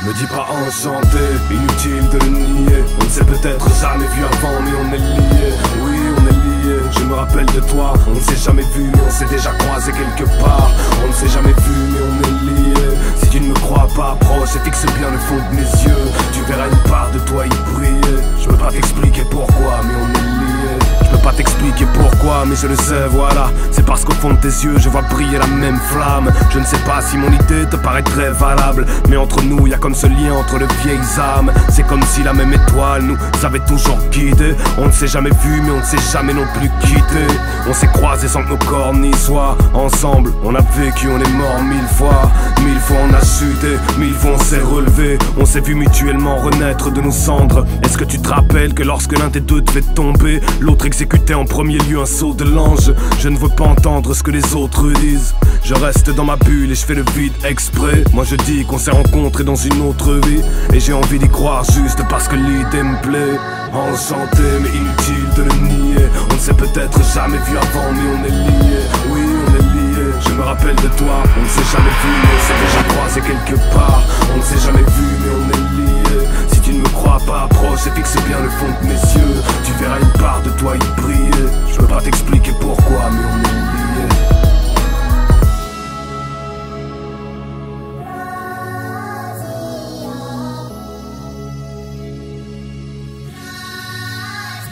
Me dis pas enchanté, inutile de le nier. On ne s'est peut-être jamais vu avant mais on est liés. Oui on est liés, je me rappelle de toi. On ne s'est jamais vu mais on s'est déjà croisé quelque part. On ne s'est jamais vu mais on est liés. Si tu ne me crois pas, approche et fixe bien le fond de mes yeux. Tu verras une part de toi y briller. Je peux pas t'expliquer pourquoi mais on est liés. Je peux pas t'expliquer pourquoi mais je le sais voilà. C'est parce qu'au fond de tes yeux je vois briller la même flamme. Je ne sais pas si mon idée te paraît très valable, mais entre nous y a comme ce lien entre les vieilles âmes. C'est comme si la même étoile nous avait toujours guidés. On ne s'est jamais vu mais on ne s'est jamais non plus quitté. On s'est croisés sans que nos corps n'y soient. Ensemble on a vécu, on est mort 1000 fois. 1000 fois on a chuté, 1000 fois on s'est relevé. On s'est vu mutuellement renaître de nos cendres. Est-ce que tu te rappelles que lorsque l'un des deux devait tomber, l'autre exécutait en premier lieu un saut de l'ange? Je ne veux pas entendre ce que les autres disent. Je reste dans ma bulle et je fais le vide exprès. Moi je dis qu'on s'est rencontrés dans une autre vie, et j'ai envie d'y croire juste parce que l'idée me plaît. Enchanté mais inutile de le nier. On ne s'est peut-être jamais vu avant mais on est liés. Oui on est liés, je me rappelle de toi. On ne s'est jamais vu mais on s'est déjà croisé quelque part. On ne s'est jamais vu mais on est liés. Si tu ne me crois pas, approche et fixe bien le fond de mes yeux. Tu verras une part de toi y briller. Je peux pas t'expliquer pourquoi mais on est liés.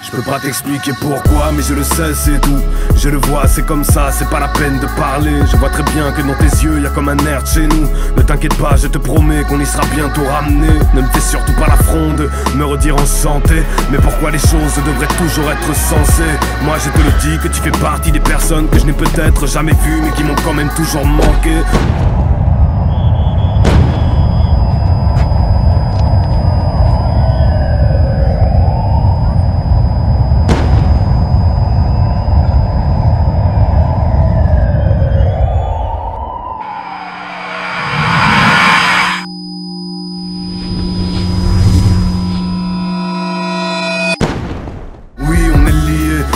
Je peux pas t'expliquer pourquoi, mais je le sais, c'est tout. Je le vois, c'est comme ça, c'est pas la peine de parler. Je vois très bien que dans tes yeux, y a comme un air de chez nous. Ne t'inquiète pas, je te promets qu'on y sera bientôt ramené. Ne me fais surtout pas la fronde, me redire enchanté. Mais pourquoi les choses devraient toujours être sensées? Moi je te le dis que tu fais partie des personnes que je n'ai peut-être jamais vues, mais qui m'ont quand même toujours manqué.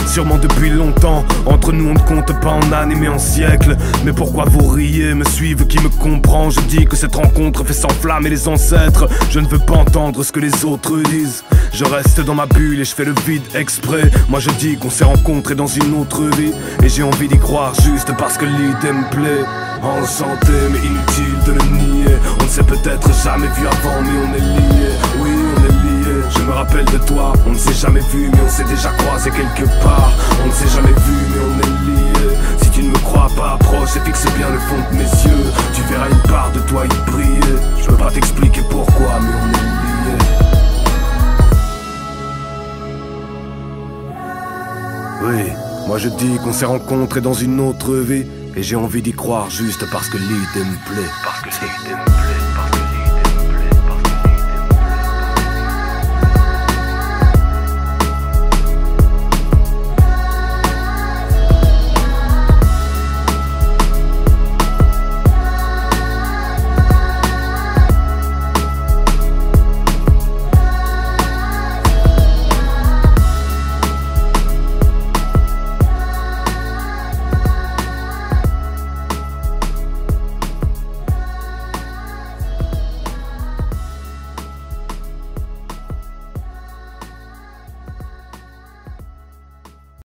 Sûrement depuis longtemps, entre nous on ne compte pas en années mais en siècles. Mais pourquoi vous riez, me suivre, qui me comprend? Je dis que cette rencontre fait s'enflammer les ancêtres. Je ne veux pas entendre ce que les autres disent. Je reste dans ma bulle et je fais le vide exprès. Moi je dis qu'on s'est rencontrés dans une autre vie, et j'ai envie d'y croire juste parce que l'idée me plaît. Enchanté mais inutile de le nier. On ne s'est peut-être jamais vu avant mais on est liés. Oui on est liés. Je me rappelle de toi, on ne s'est jamais vu mais on s'est déjà croisé quelque part. On ne s'est jamais vu mais on est liés. Si tu ne me crois pas, approche et fixe bien le fond de mes yeux. Tu verras une part de toi y briller. Je peux pas t'expliquer pourquoi mais on est liés. Oui, moi je dis qu'on s'est rencontrés dans une autre vie, et j'ai envie d'y croire juste parce que l'idée me plaît. Parce que l'idée me plaît.